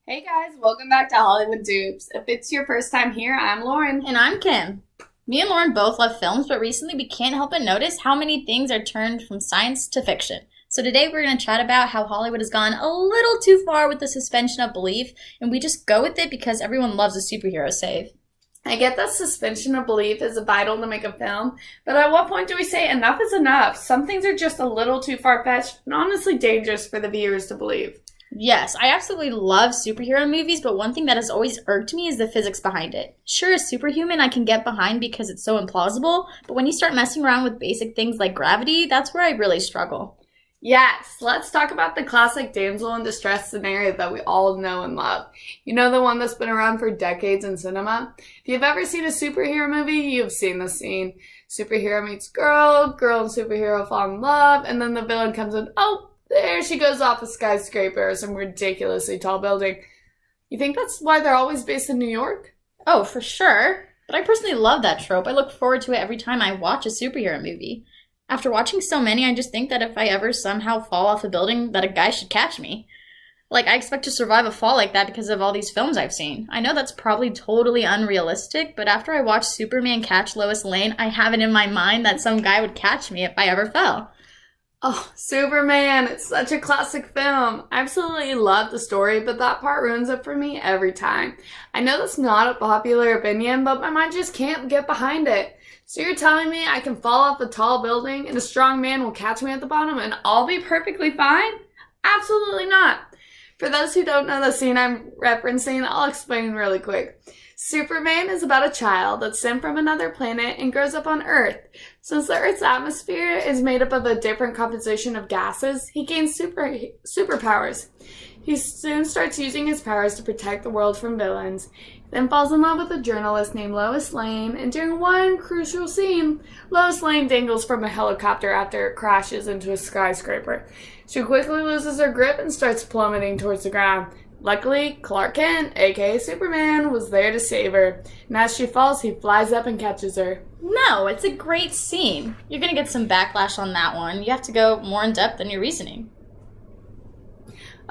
Hey guys, welcome back to Hollywood Dupes. If it's your first time here, I'm Lauren. And I'm Kim. Me and Lauren both love films, but recently we can't help but notice how many things are turned from science to fiction. So today we're going to chat about how Hollywood has gone a little too far with the suspension of belief, and we just go with it because everyone loves a superhero save. I get that suspension of belief is vital to make a film, but at what point do we say enough is enough? Some things are just a little too far-fetched and honestly dangerous for the viewers to believe. Yes, I absolutely love superhero movies, but one thing that has always irked me is the physics behind it. Sure, a superhuman I can get behind because it's so implausible, but when you start messing around with basic things like gravity, that's where I really struggle. Yes, let's talk about the classic damsel in distress scenario that we all know and love. You know, the one that's been around for decades in cinema? If you've ever seen a superhero movie, you've seen this scene. Superhero meets girl, girl and superhero fall in love, and then the villain comes in, oh, there she goes off a skyscraper or some ridiculously tall building. You think that's why they're always based in New York? Oh, for sure. But I personally love that trope. I look forward to it every time I watch a superhero movie. After watching so many, I just think that if I ever somehow fall off a building, that a guy should catch me. Like, I expect to survive a fall like that because of all these films I've seen. I know that's probably totally unrealistic, but after I watched Superman catch Lois Lane, I have it in my mind that some guy would catch me if I ever fell. Oh, Superman, it's such a classic film. I absolutely love the story, but that part ruins it for me every time. I know that's not a popular opinion, but my mind just can't get behind it. So you're telling me I can fall off a tall building and a strong man will catch me at the bottom and I'll be perfectly fine? Absolutely not. For those who don't know the scene I'm referencing, I'll explain really quick. Superman is about a child that's sent from another planet and grows up on Earth. Since the Earth's atmosphere is made up of a different composition of gases, he gains superpowers. He soon starts using his powers to protect the world from villains, then falls in love with a journalist named Lois Lane, and during one crucial scene, Lois Lane dangles from a helicopter after it crashes into a skyscraper. She quickly loses her grip and starts plummeting towards the ground. Luckily, Clark Kent, aka Superman, was there to save her, and as she falls, he flies up and catches her. No, it's a great scene. You're gonna get some backlash on that one. You have to go more in depth than your reasoning.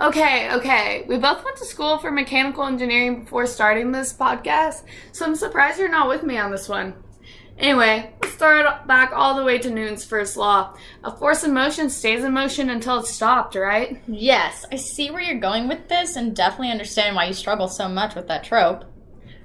Okay. We both went to school for mechanical engineering before starting this podcast, so I'm surprised you're not with me on this one. Anyway, let's start back all the way to Newton's first law. A force in motion stays in motion until it's stopped, right? Yes, I see where you're going with this and definitely understand why you struggle so much with that trope.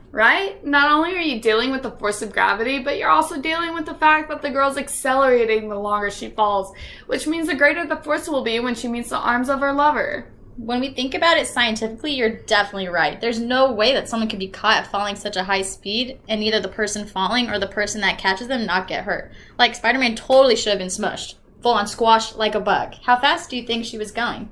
Right? Not only are you dealing with the force of gravity, but you're also dealing with the fact that the girl's accelerating the longer she falls, which means the greater the force will be when she meets the arms of her lover. When we think about it scientifically, you're definitely right. There's no way that someone could be caught at falling such a high speed and either the person falling or the person that catches them not get hurt. Like, Spider-Man totally should have been smushed. Full on squashed like a bug. How fast do you think she was going?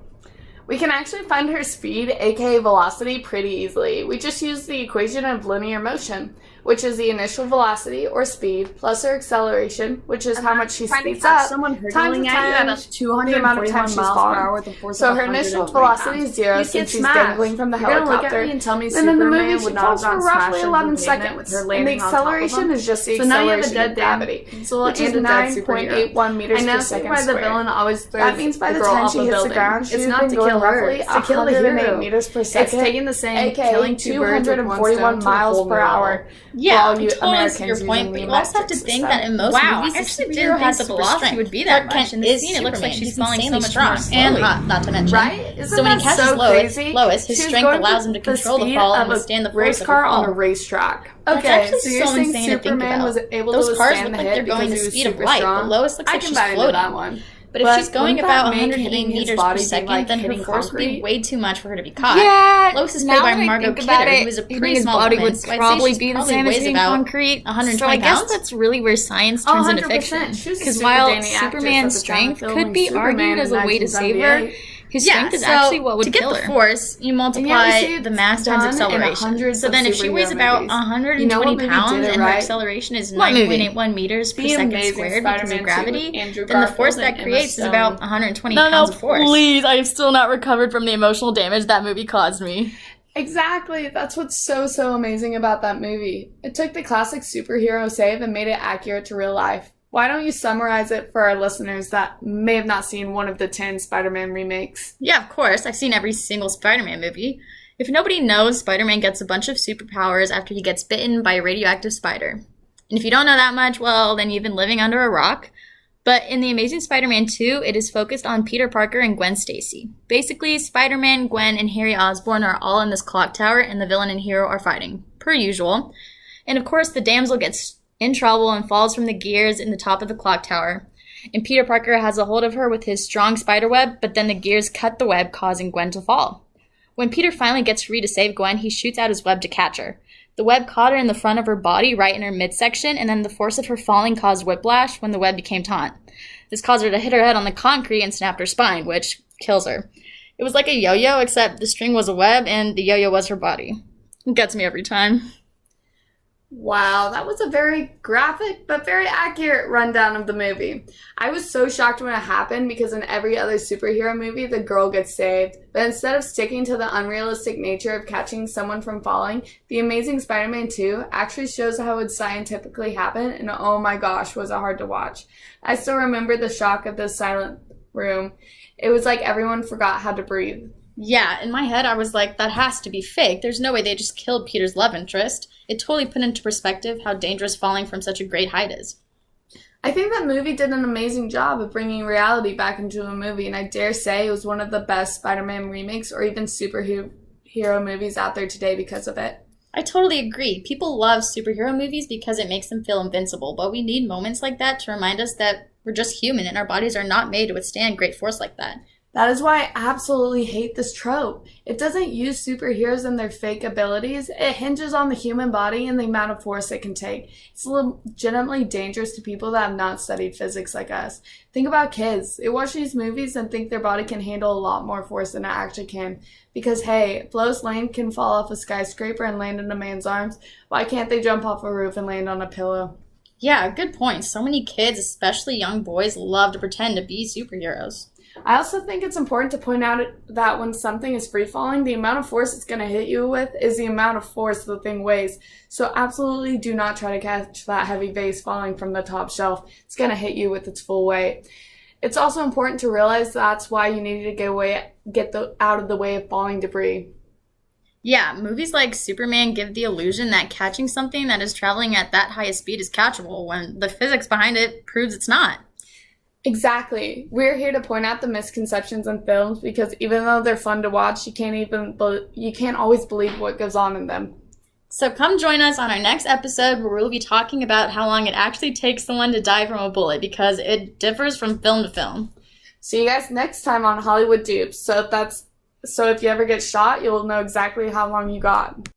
We can actually find her speed, aka velocity, pretty easily. We just use the equation of linear motion, which is the initial velocity, or speed, plus her acceleration, which is how much she speeds up, someone times hurtling the at you time, at 241 the amount of time she's miles per fallen. hour with a force So of her initial 103 velocity pounds. is zero You'd since get she's smashed. dangling from the You're gonna look helicopter. at me and tell me Then in the Superman movie, she would not falls have for gone roughly smashing 11 the pavement seconds, with her and the landing on top of acceleration him. is just the So now you have a acceleration dead of gravity, pencil which is and a dead superhero. 9.81 meters I per now see second why the squared. villain always throws That means by the the girl time off she a hits the building. ground, It's she's not been to going kill her, roughly it's to kill the 108 hero. meters per It's second, taking the saying, aka killing two birds with one 241 stone to a miles whole per new hour. level. Yeah, all I you totally Americans see your using point, but the you also have to metric think system. that in most Wow, movies, I the actually superhero didn't has think the the velocity strength. would be that Clark much. Kent In the is scene, it looks like Superman. she's He's falling so insanely much strong more and slowly. hot, not to mention. Right? Isn't So when he that catches so crazy? Lois, his She was strength going allows him to control the speed fall of and a withstand the force race of the car on a fall. racetrack. That's Okay, actually so you're so saying insane to think Superman about. was able Those to cars withstand look the like hit they're going because the he was speed of super light, strong? but Lois looks I like can she's buy into floating. that one. But if she's going wouldn't about that make 108 hitting his meters body per be second, like then her hitting force would be concrete? way too much for her to be caught. Yeah, Lois is now played by that I Margot think about Kidder, it, who is a hitting pretty his small body woman, would so I'd say probably she's be the probably same as weighs hitting about concrete. 120 So I guess pounds. that's really where science turns into 100%. fiction. She was a Because super while dainty actress Superman's at the time of strength filming could be Superman argued as a in way to save her, 1978. his strength is so actually what would to get kill the her. force, you And multiply yet we see the it's mass times done in acceleration. hundreds So of then if she superhero weighs about movies. 120 You know what movie pounds did it and her right? acceleration is What movie? 9.81 meters per The second Amazing squared because Spider-Man of 2 gravity, with Andrew then the force Garfield that and Emma creates is Stone. about 120 pounds of force. please. I have still not recovered from the emotional damage that movie caused me. Exactly. That's what's so amazing about that movie. It took the classic superhero save and made it accurate to real life. Why don't you summarize it for our listeners that may have not seen one of the 10 Spider-Man remakes? Yeah, of course. I've seen every single Spider-Man movie. If nobody knows, Spider-Man gets a bunch of superpowers after he gets bitten by a radioactive spider. And if you don't know that much, well, then you've been living under a rock. But in The Amazing Spider-Man 2, it is focused on Peter Parker and Gwen Stacy. Basically, Spider-Man, Gwen, and Harry Osborn are all in this clock tower, and the villain and hero are fighting, per usual. And of course, the damsel gets in trouble and falls from the gears in the top of the clock tower. And Peter Parker has a hold of her with his strong spider web, but then the gears cut the web, causing Gwen to fall. When Peter finally gets free to save Gwen, he shoots out his web to catch her. The web caught her in the front of her body, right in her midsection, and then the force of her falling caused whiplash when the web became taut. This caused her to hit her head on the concrete and snap her spine, which kills her. It was like a yo-yo, except the string was a web and the yo-yo was her body. It gets me every time. Wow, that was a very graphic but very accurate rundown of the movie. I was so shocked when it happened because in every other superhero movie, the girl gets saved. But instead of sticking to the unrealistic nature of catching someone from falling, The Amazing Spider-Man 2 actually shows how it would scientifically happen, and oh my gosh, was it hard to watch. I still remember the shock of the silent room. It was like everyone forgot how to breathe. Yeah, in my head, I was like, that has to be fake. There's no way they just killed Peter's love interest. It totally put into perspective how dangerous falling from such a great height is. I think that movie did an amazing job of bringing reality back into a movie, and I dare say it was one of the best Spider-Man remakes or even superhero movies out there today because of it. I totally agree. People love superhero movies because it makes them feel invincible, but we need moments like that to remind us that we're just human and our bodies are not made to withstand great force like that. That is why I absolutely hate this trope. It doesn't use superheroes and their fake abilities. It hinges on the human body and the amount of force it can take. It's legitimately dangerous to people that have not studied physics like us. Think about kids. They watch these movies and think their body can handle a lot more force than it actually can. Because hey, if Lois Lane can fall off a skyscraper and land in a man's arms, why can't they jump off a roof and land on a pillow? Yeah, good point. So many kids, especially young boys, love to pretend to be superheroes. I also think it's important to point out that when something is free falling, the amount of force it's going to hit you with is the amount of force the thing weighs. So absolutely do not try to catch that heavy vase falling from the top shelf. It's going to hit you with its full weight. It's also important to realize that's why you need to get out of the way of falling debris. Yeah, movies like Superman give the illusion that catching something that is traveling at that high a speed is catchable, when the physics behind it proves it's not. Exactly. We're here to point out the misconceptions in films because even though they're fun to watch, you can't always believe what goes on in them. So come join us on our next episode where we'll be talking about how long it actually takes someone to die from a bullet because it differs from film to film. See you guys next time on Hollywood Dupes. So if you ever get shot, you'll know exactly how long you got.